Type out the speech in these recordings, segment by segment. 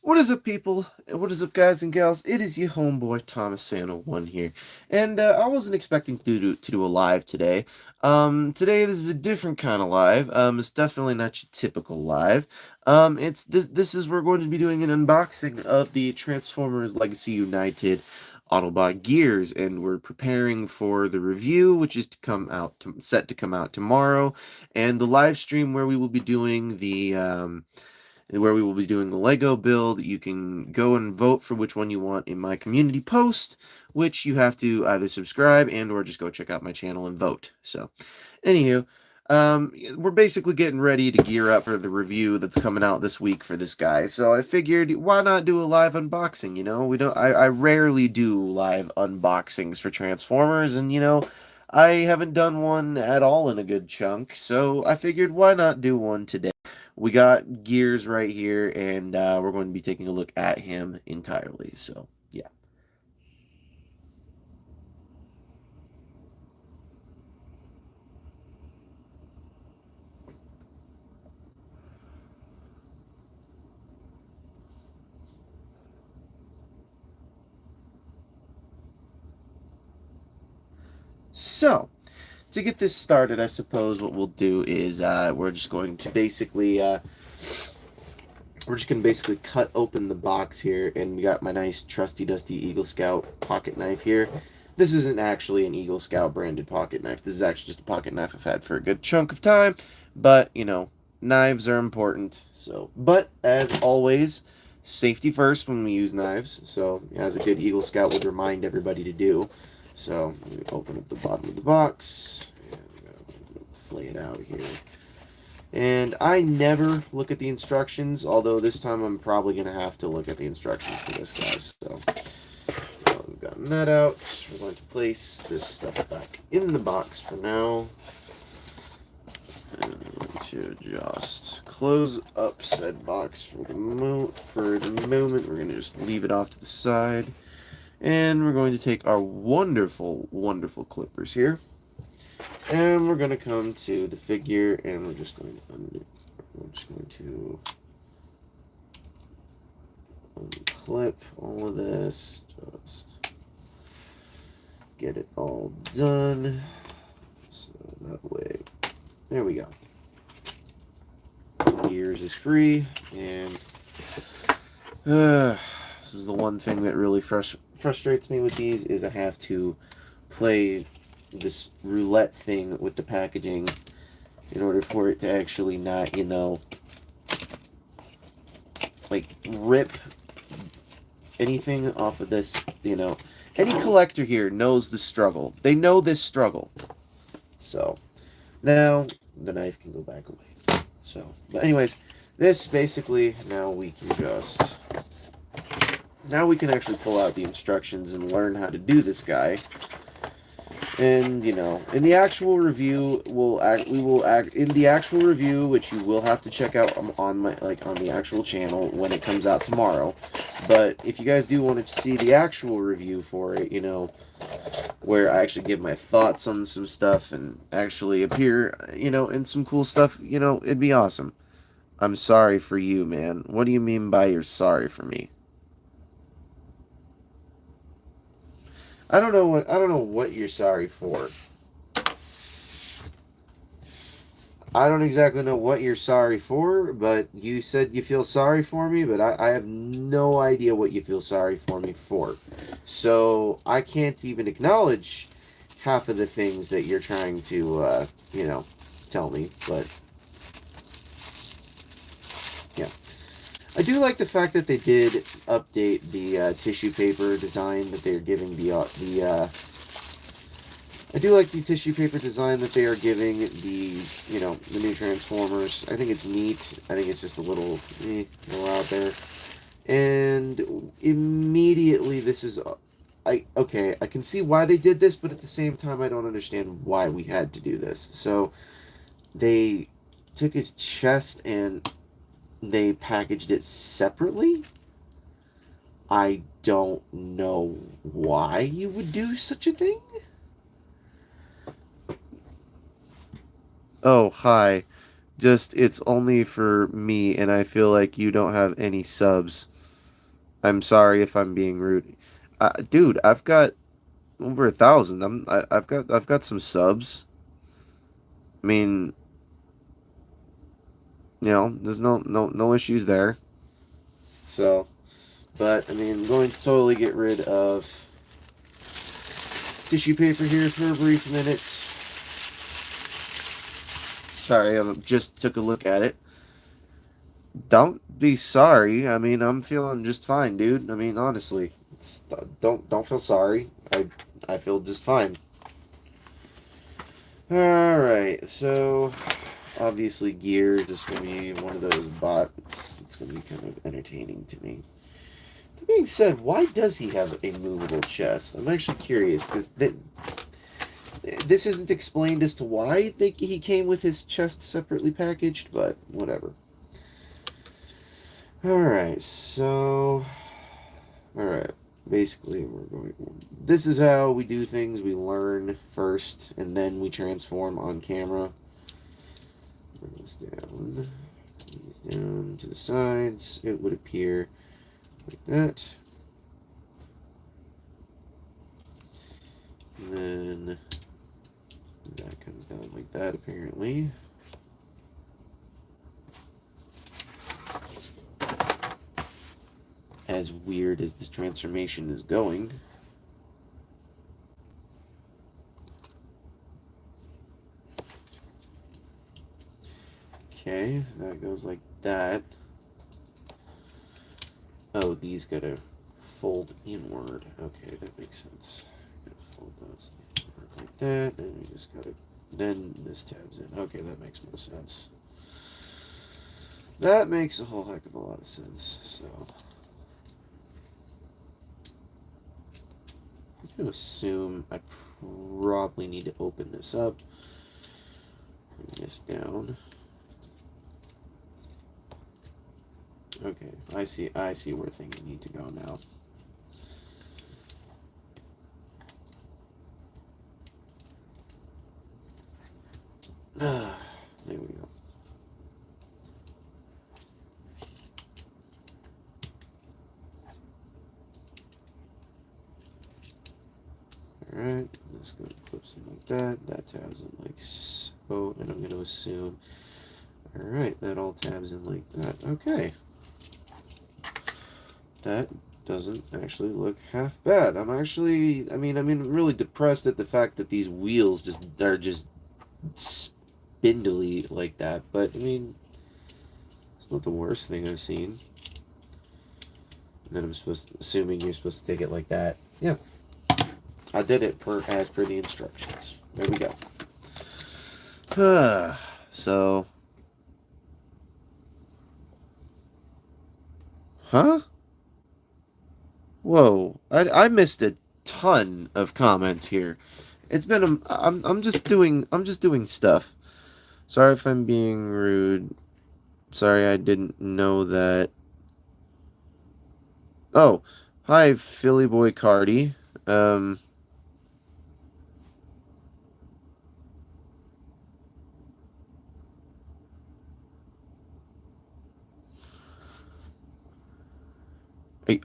What is up, people? And what is up, guys and gals? It is your homeboy Thomas Fan01 here, and I wasn't expecting to do a live today. Today this is a different kind of live. It's definitely not your typical live. It's this is we're going to be doing an unboxing of the Transformers Legacy United Autobot gears, and we're preparing for the review, which is to come out set to come out tomorrow, and the live stream where we will be doing the Lego build. You can go and vote for which one you want in my community post, which you have to either subscribe and or just go check out my channel and vote. So, anywho, we're basically getting ready to gear up for the review that's coming out this week for this guy. So I figured, why not do a live unboxing? I rarely do live unboxings for Transformers, and I haven't done one at all in a good chunk. So I figured, why not do one today? We got Gears right here, and we're going to be taking a look at him entirely. So, yeah. So, to get this started, I suppose what we'll do is we're just going to basically cut open the box here, and we got my nice trusty dusty Eagle Scout pocket knife here. This isn't actually an Eagle Scout branded pocket knife. This is actually just a pocket knife I've had for a good chunk of time, but knives are important. So, but as always, safety first when we use knives. So, as a good Eagle Scout would remind everybody to do. So, we open up the bottom of the box, and flay it out here. And I never look at the instructions, although this time I'm probably going to have to look at the instructions for this, guys. So, we've gotten that out. We're going to place this stuff back in the box for now. And I'm going to just close up said box for the moment. We're going to just leave it off to the side. And we're going to take our wonderful, wonderful clippers here. And we're going to come to the figure, and we're just going to unclip all of this, just get it all done, so that way, there we go. Gears is free, and this is the one thing that really frustrates me with these, is I have to play this roulette thing with the packaging in order for it to actually not, like, rip anything off of this. Any collector here knows the struggle. They know this struggle. So, now the knife can go back away. So, but anyways, this basically, now we can actually pull out the instructions and learn how to do this guy. And in the actual review, in the actual review, which you will have to check out on the actual channel when it comes out tomorrow. But if you guys do want to see the actual review for it, where I actually give my thoughts on some stuff and actually appear, in some cool stuff, it'd be awesome. I'm sorry for you, man. What do you mean by you're sorry for me? I don't know what you're sorry for. I don't exactly know what you're sorry for, but you said you feel sorry for me, but I have no idea what you feel sorry for me for. So I can't even acknowledge half of the things that you're trying to, tell me, but yeah. I do like the fact that they did update the tissue paper design that they're giving I do like the tissue paper design that they are giving the new Transformers. I think it's neat. I think it's just a little out there. And immediately this is, I can see why they did this, but at the same time I don't understand why we had to do this. So they took his chest and they packaged it separately. I don't know why you would do such a thing. Oh, hi. It's only for me, and I feel like you don't have any subs. I'm sorry if I'm being rude. Dude, I've got over 1,000. I've got some subs. I mean, there's no issues there. So, but I mean, I'm going to totally get rid of tissue paper here for a brief minute. Sorry, I just took a look at it. Don't be sorry. I mean, I'm feeling just fine, dude. I mean, honestly, don't feel sorry. I feel just fine. All right, so obviously gears is going to be one of those bots. It's going to be kind of entertaining to me. That being said, why does he have a movable chest? I'm actually curious because this isn't explained as to why he came with his chest separately packaged, but whatever. Alright, so... Alright, basically this is how we do things. We learn first, and then we transform on camera. Bring this down. These down to the sides. It would appear like that. And then that comes down like that, apparently. As weird as this transformation is going. Okay, that goes like that. Oh, these gotta fold inward. Okay, that makes sense. Fold those inward like that, and we just gotta... Then this tabs in. Okay, that makes more sense. That makes a whole heck of a lot of sense, so... I'm going to assume I probably need to open this up. Bring this down. Okay, I see where things need to go now. There we go. Alright, let's go to clips in like that. That tabs in like so, and I'm going to assume... Alright, that all tabs in like that. Okay. That doesn't actually look half bad. I'm actually, I mean, I'm really depressed at the fact that these wheels are just spindly like that. But I mean, it's not the worst thing I've seen. And then assuming you're supposed to take it like that. Yeah, I did it as per the instructions. There we go. So, huh? Whoa, I missed a ton of comments here. It's been I'm just doing stuff. Sorry if I'm being rude. Sorry I didn't know that. Oh, hi Philly Boy Cardi.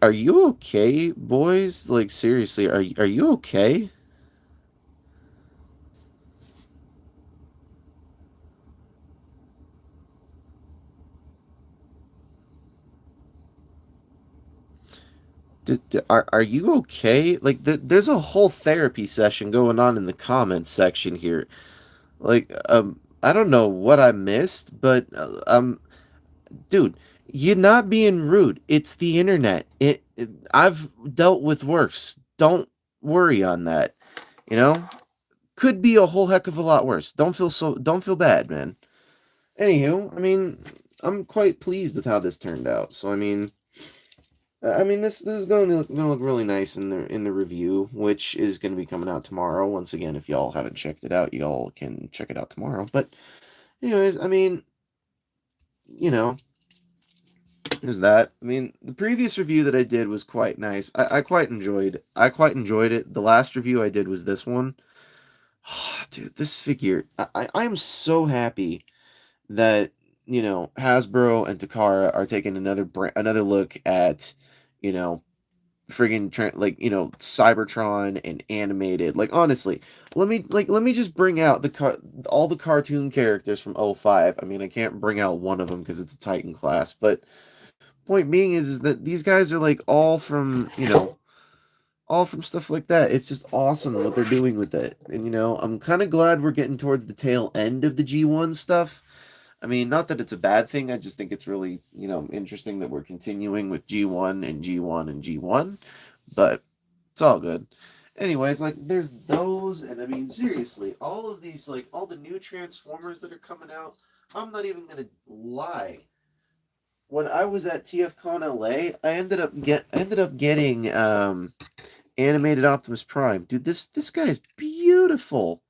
Are you okay, boys? Like seriously, are you okay? Are you okay? Like there's a whole therapy session going on in the comments section here. Like I don't know what I missed, but dude, you're not being rude. It's the internet. I've dealt with worse. Don't worry on that. You know? Could be a whole heck of a lot worse. Don't feel bad, man. Anywho, I mean, I'm quite pleased with how this turned out. So I mean this is gonna look really nice in the review, which is gonna be coming out tomorrow. Once again, if y'all haven't checked it out, y'all can check it out tomorrow. But anyways, I mean, you know, there's that. I mean, the previous review that I did was quite nice. I quite enjoyed it. The last review I did was this one. Oh, dude, this figure, I am so happy that Hasbro and Takara are taking another look at you know, friggin' like, Cybertron and animated. Like, honestly, let me just bring out all the cartoon characters from '05. I mean, I can't bring out one of them because it's a Titan class, but point being is that these guys are like all from stuff like that. It's just awesome what they're doing with it. And I'm kind of glad we're getting towards the tail end of the G1 stuff. I mean, not that it's a bad thing. I just think it's really, interesting that we're continuing with G1 and G1 and G1, but it's all good. Anyways, like there's those, and I mean seriously, all of these, like all the new Transformers that are coming out, I'm not even gonna lie. When I was at TFCon LA, I ended up getting animated Optimus Prime. Dude, this guy is beautiful.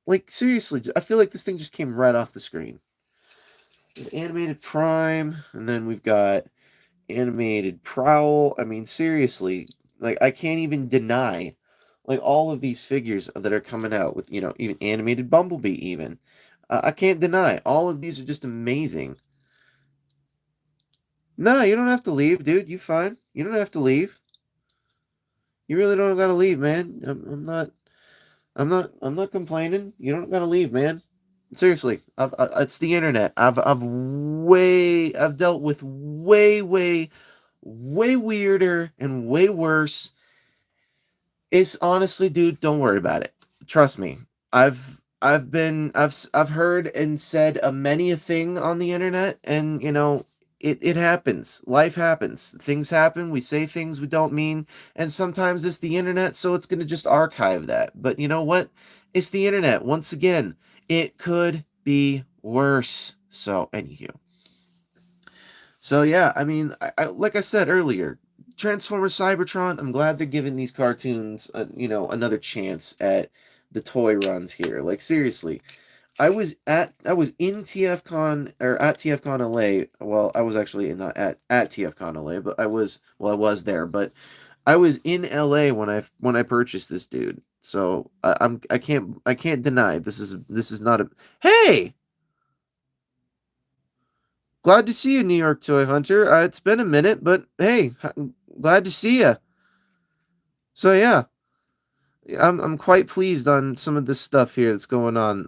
Like seriously, I feel like this thing just came right off the screen. There's animated Prime, and then we've got animated Prowl. I mean, seriously, like I can't even deny, like all of these figures that are coming out with even animated Bumblebee. Even I can't deny all of these are just amazing. No, you don't have to leave, dude. You fine. You don't have to leave. You really don't gotta leave, man. I'm not. I'm not complaining. You don't gotta leave, man. Seriously, it's the internet. I've dealt with way weirder and way worse. It's honestly, dude, don't worry about it. Trust me. I've heard and said a many a thing on the internet, and it happens. Life happens. Things happen. We say things we don't mean, and sometimes it's the internet, so it's gonna just archive that. But you know what? It's the internet. Once again, it could be worse. So, anywho. So yeah, I mean, like I said earlier, Transformers Cybertron. I'm glad they're giving these cartoons, another chance at the toy runs here. Like seriously, I was in TFCon or at TFCon LA. Well, I was actually not at TFCon LA, but I was there, but I was in LA when I purchased this dude. So I can't deny this is not a hey. Glad to see you, New York Toy Hunter. It's been a minute, but hey, glad to see you. So yeah, I'm quite pleased on some of this stuff here that's going on.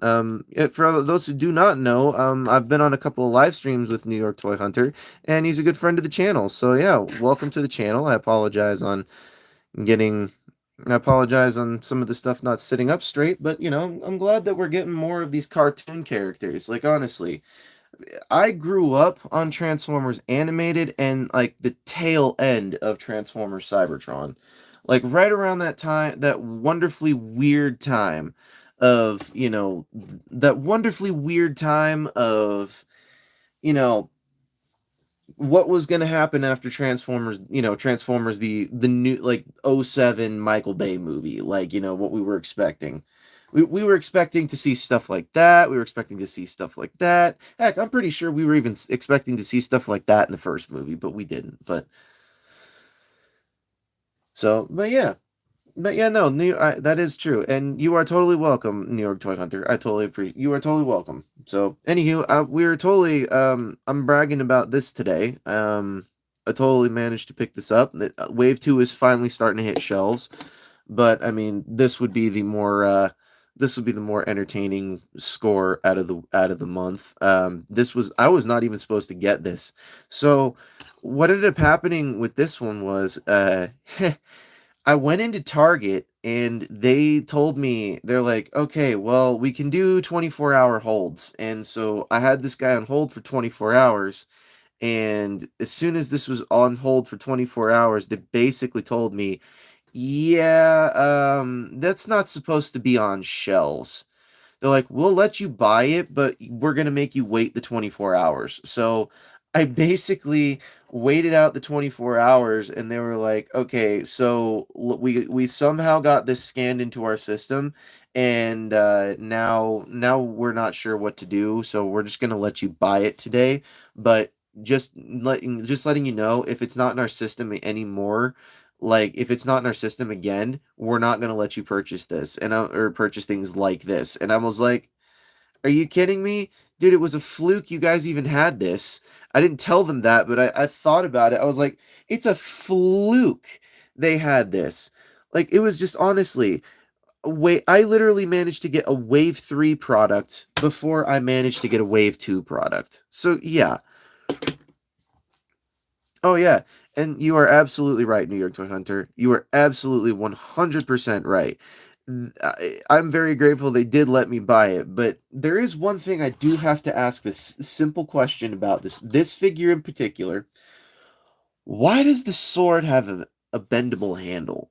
For those who do not know, I've been on a couple of live streams with New York Toy Hunter, and he's a good friend of the channel. So yeah, welcome to the channel. Getting, I apologize on some of the stuff not sitting up straight, but I'm glad that we're getting more of these cartoon characters. Like honestly, I grew up on Transformers animated and like the tail end of Transformers Cybertron. Like right around that time, that wonderfully weird time of, you know, what was going to happen after Transformers the new like '07 Michael Bay movie, like what we were expecting. We were expecting to see stuff like that. We were expecting to see stuff like that. Heck, I'm pretty sure we were even expecting to see stuff like that in the first movie, but we didn't. But yeah, no, that is true, and you are totally welcome, New York Toy Hunter. I totally appreciate. You are totally welcome. So, anywho, we're totally. I'm bragging about this today. I totally managed to pick this up. Wave 2 is finally starting to hit shelves, but I mean, this would be the more entertaining score out of the month. I was not even supposed to get this, so what ended up happening with this one was I went into Target and they told me, they're like, okay, well, we can do 24-hour holds. And so I had this guy on hold for 24 hours. And as soon as this was on hold for 24 hours, they basically told me, yeah, that's not supposed to be on shelves. They're like, we'll let you buy it, but we're going to make you wait the 24 hours. So I basically waited out the 24 hours and they were like, okay, so we somehow got this scanned into our system and now we're not sure what to do. So we're just going to let you buy it today, but just letting you know, if it's not in our system anymore, like if it's not in our system again, we're not going to let you purchase this or purchase things like this. And I was like, are you kidding me? dude, it was a fluke you guys even had this. I didn't tell them that, but I thought about it. I was like, it's a fluke they had this. Like, it was just honestly, wait, I literally managed to get a Wave 3 product before I managed to get a Wave 2 product. So, yeah. Oh, yeah. And you are absolutely right, New York Toy Hunter. You are absolutely 100% right. I'm very grateful they did let me buy it, but there is one thing I do have to ask this simple question about this figure in particular. Why does the sword have a bendable handle?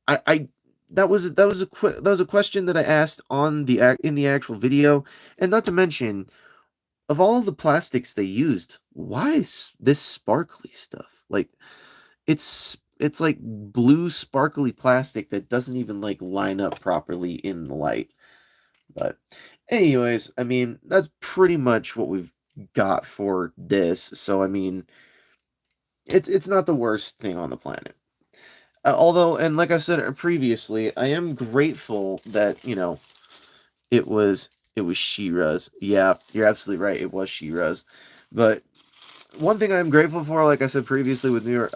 I that was a question that I asked on in the actual video, and not to mention, of all the plastics they used, why is this sparkly stuff? Like, it's like blue sparkly plastic that doesn't even like line up properly in the light. But anyways, I mean, that's pretty much what we've got for this. So I mean, it's not the worst thing on the planet. Although, and like I said previously, I am grateful that, you know, it was She-Ra's. Yeah, you're absolutely right. It was She-Ra's. But one thing I'm grateful for, like I said previously with New York,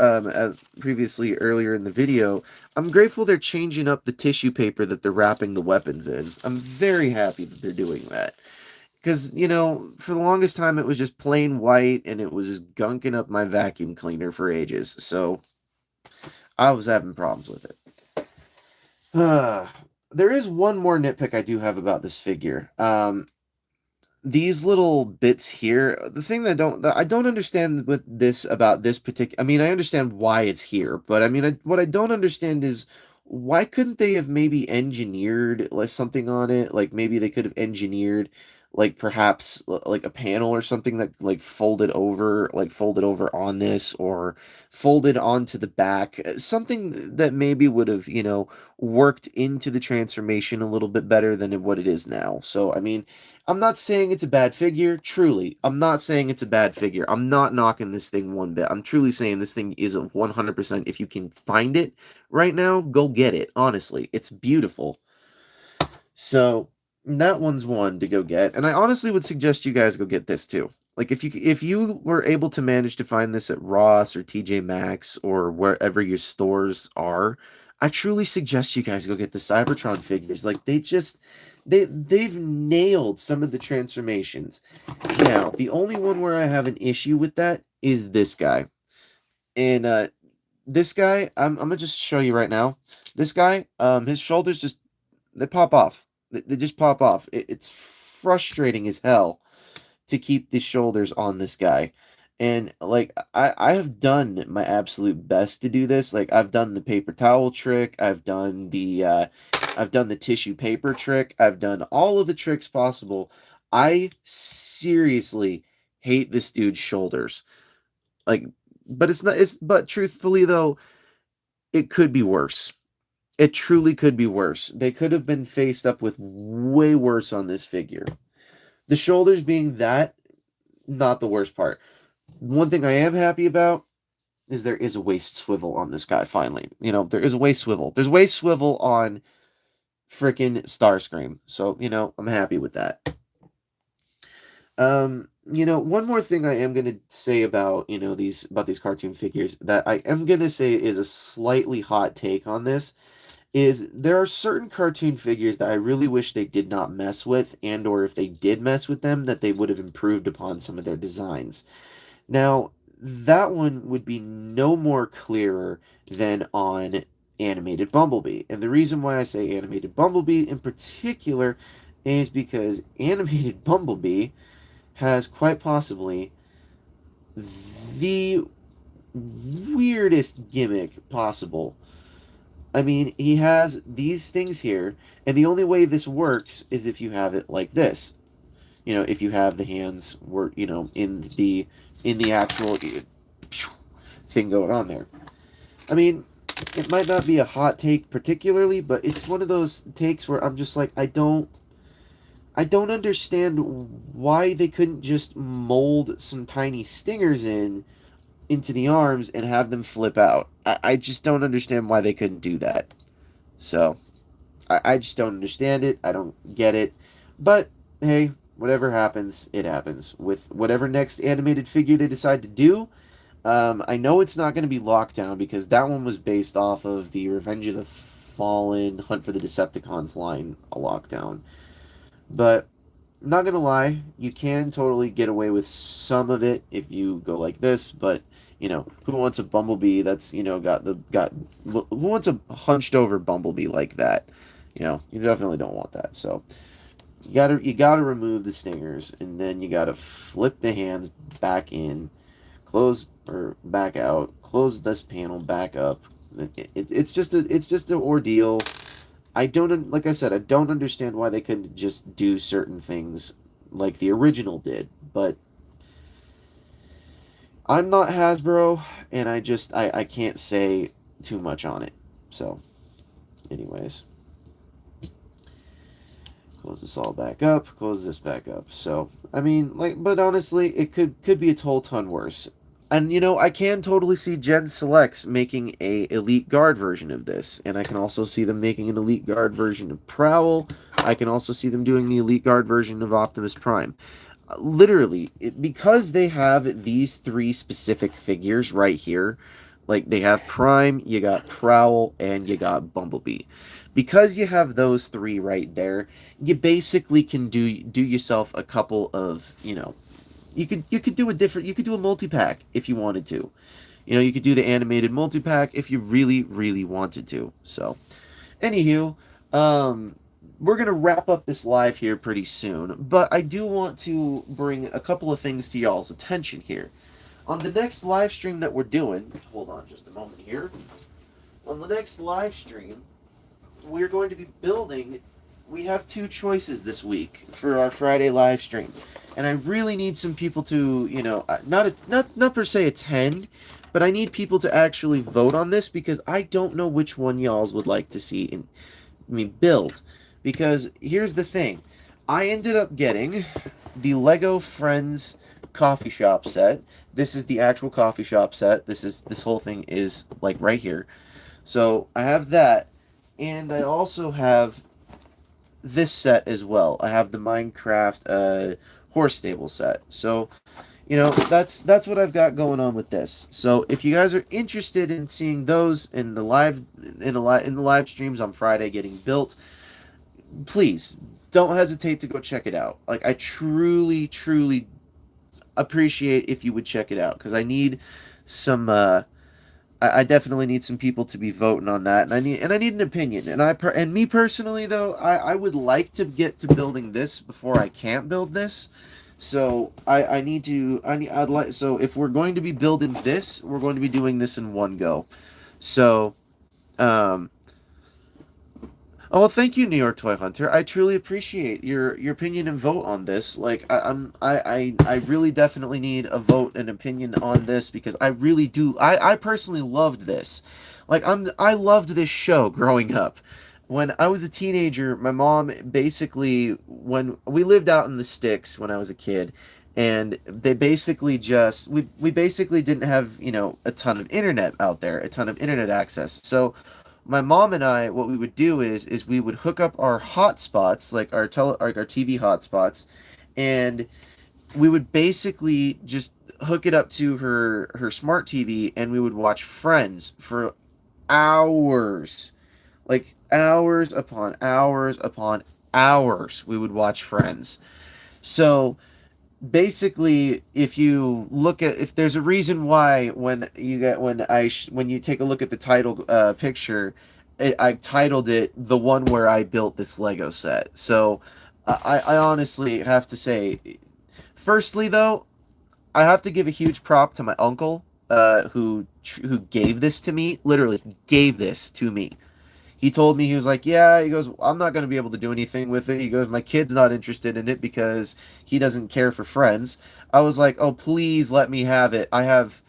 previously earlier in the video, I'm grateful they're changing up the tissue paper that they're wrapping the weapons in. I'm very happy that they're doing that. Because, you know, for the longest time it was just plain white and it was just gunking up my vacuum cleaner for ages. So, I was having problems with it. There is one more nitpick I do have about this figure. These little bits here, the thing that I don't understand with this about this particular. I mean, I understand why it's here, but I mean, what I don't understand is why couldn't they have maybe engineered like something on it? Like maybe they could have engineered like perhaps like a panel or something that like folded over on this or folded onto the back, something that maybe would have, you know, worked into the transformation a little bit better than what it is now. So, I mean, I'm not saying it's a bad figure, truly. I'm not saying it's a bad figure. I'm not knocking this thing one bit. I'm truly saying this thing is a 100%. If you can find it right now, go get it. Honestly, it's beautiful. So, that one's one to go get. And I honestly would suggest you guys go get this too. Like if you were able to manage to find this at Ross or TJ Maxx or wherever your stores are, I truly suggest you guys go get the Cybertron figures. Like they've nailed some of the transformations. Now, the only one where I have an issue with that is this guy. And this guy, I'm gonna just show you right now. This guy, his shoulders just they pop off. They just pop off. It's frustrating as hell to keep the shoulders on this guy. And like I have done my absolute best to do this. Like I've done the paper towel trick, I've done the tissue paper trick, I've done all of the tricks possible. I seriously hate this dude's shoulders. Like but but truthfully though, it could be worse. It truly could be worse. They could have been faced up with way worse on this figure. The shoulders being that, not the worst part. One thing I am happy about is there is a waist swivel on this guy, finally. You know, there is a waist swivel. There's waist swivel on freaking Starscream. So, you know, I'm happy with that. You know, one more thing I am gonna say about, you know, these cartoon figures that I am gonna say is a slightly hot take on this is there are certain cartoon figures that I really wish they did not mess with, and or if they did mess with them, that they would have improved upon some of their designs. Now, that one would be no more clearer than on Animated Bumblebee. And the reason why I say Animated Bumblebee in particular is because Animated Bumblebee has quite possibly the weirdest gimmick possible. I mean, he has these things here, and the only way this works is if you have it like this. You know, if you have the hands work, you know, in the actual thing going on there. I mean, it might not be a hot take particularly, but it's one of those takes where I'm just like, I don't understand why they couldn't just mold some tiny stingers into the arms and have them flip out. I just don't understand why they couldn't do that. So, I just don't understand it. I don't get it. But, hey, whatever happens, it happens. With whatever next animated figure they decide to do, I know it's not going to be Lockdown because that one was based off of the Revenge of the Fallen, Hunt for the Decepticons line, a Lockdown. But I'm not gonna lie, you can totally get away with some of it if you go like this. But who wants a Bumblebee that's got who wants a hunched over Bumblebee like that? You definitely don't want that. So you gotta remove the stingers, and then you gotta flip the hands back in, close or back out, close this panel back up. It's just an ordeal. Like I said, I don't understand why they couldn't just do certain things like the original did. But I'm not Hasbro, and I can't say too much on it. So, anyways, close this all back up, close this back up. So, I mean, but honestly, it could be a whole ton worse. And I can totally see Gen Selects making a Elite Guard version of this, and I can also see them making an Elite Guard version of Prowl. I can also see them doing the Elite Guard version of Optimus Prime. Literally, because they have these three specific figures right here, like they have Prime, you got Prowl, and you got Bumblebee. Because you have those three right there, you basically can do yourself a couple of, you could do a multi-pack if you wanted to. You could do the animated multi-pack if you really, really wanted to. So, anywho, we're going to wrap up this live here pretty soon, but I do want to bring a couple of things to y'all's attention here. On the next live stream that we're doing, hold on just a moment here. On the next live stream, we're going to be building. We have two choices this week for our Friday live stream. And I really need some people to, not per se attend, but I need people to actually vote on this because I don't know which one y'all's would like to see me build. Because here's the thing. I ended up getting the Lego Friends coffee shop set. This is the actual coffee shop set. This whole thing is like right here. So I have that, and I also have this set as well. I have the Minecraft horse stable set. So, that's what I've got going on with this. So, if you guys are interested in seeing those in the live streams on Friday getting built, please don't hesitate to go check it out. Like, I truly, truly appreciate if you would check it out because I need some. I definitely need some people to be voting on that, and I need an opinion. And me personally, though, I would like to get to building this before I can't build this. So I'd like. So if we're going to be building this, we're going to be doing this in one go. So, oh, well, thank you, New York Toy Hunter. I truly appreciate your opinion and vote on this. Like, I really definitely need a vote and opinion on this because I really do. I personally loved this. Like, I loved this show growing up. When I was a teenager, my mom basically, when we lived out in the sticks when I was a kid, and they basically we basically didn't have, a ton of internet out there, a ton of internet access. So my mom and I, what we would do is we would hook up our hotspots, like our TV hotspots, and we would basically just hook it up to her smart TV, and we would watch Friends for hours, like hours upon hours upon hours. We would watch Friends. So basically, if there's a reason why when you take a look at the title picture, I titled it the one where I built this Lego set. So I honestly have to say, firstly though, I have to give a huge prop to my uncle who gave this to me, literally gave this to me. He told me, he was like, yeah, he goes, I'm not going to be able to do anything with it. He goes, my kid's not interested in it because he doesn't care for Friends. I was like, oh, please let me have it. I have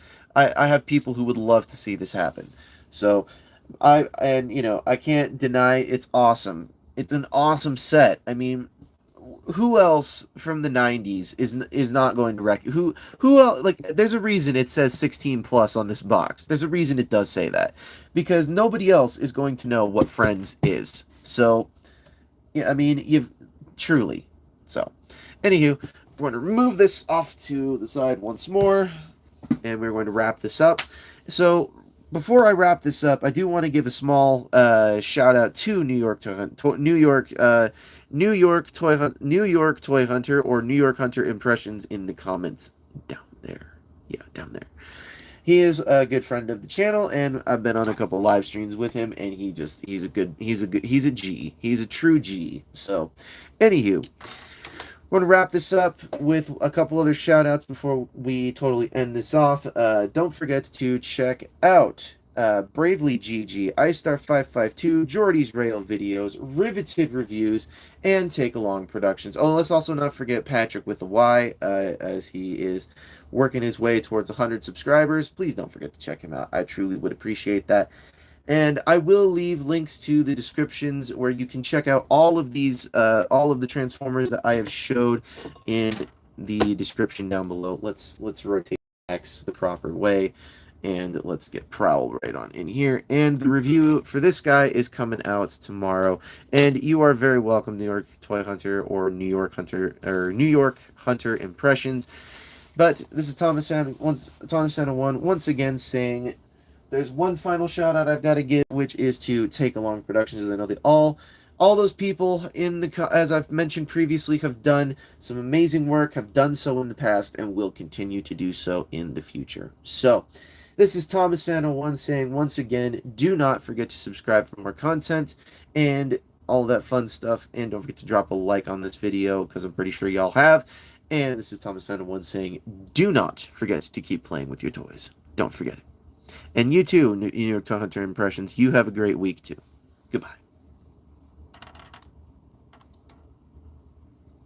people who would love to see this happen. So I can't deny it's awesome. It's an awesome set. I mean, who else from the 90s is not going to who else, like, there's a reason it says 16 plus on this box. There's a reason it does say that, because nobody else is going to know what Friends is. So yeah, I mean, you've truly. So Anywho, we're going to remove this off to the side once more, and we're going to wrap this up. So before I wrap this up, I do want to give a small shout out to New York New York Toy Hunter, or New York Hunter Impressions in the comments down there. Yeah, down there. He is a good friend of the channel, and I've been on a couple live streams with him, and he's a G. He's a true G. So, anywho, we're going to wrap this up with a couple other shout outs before we totally end this off. Don't forget to check out Bravely GG, iStar552, Jordy's Rail videos, Riveted Reviews, and Take Along Productions. Oh, let's also not forget Patrick with a Y, as he is working his way towards 100 subscribers. Please don't forget to check him out. I truly would appreciate that. And I will leave links to the descriptions where you can check out all of these, all of the Transformers that I have showed in the description down below. Let's rotate X the proper way, and let's get Prowl right on in here. And the review for this guy is coming out tomorrow. And you are very welcome, New York Toy Hunter, or New York Hunter Impressions. But this is Thomas Fan 1 once again saying, there's one final shout out I've got to give, which is to Take Along Productions. I know they all those people in the, as I've mentioned previously, have done some amazing work, have done so in the past, and will continue to do so in the future. So, this is Thomas Fan 1 saying once again, do not forget to subscribe for more content and all that fun stuff, and don't forget to drop a like on this video, because I'm pretty sure y'all have. And this is Thomas Fan 1 saying, do not forget to keep playing with your toys. Don't forget it. And you too, New York Toy Hunter Impressions, you have a great week too. Goodbye.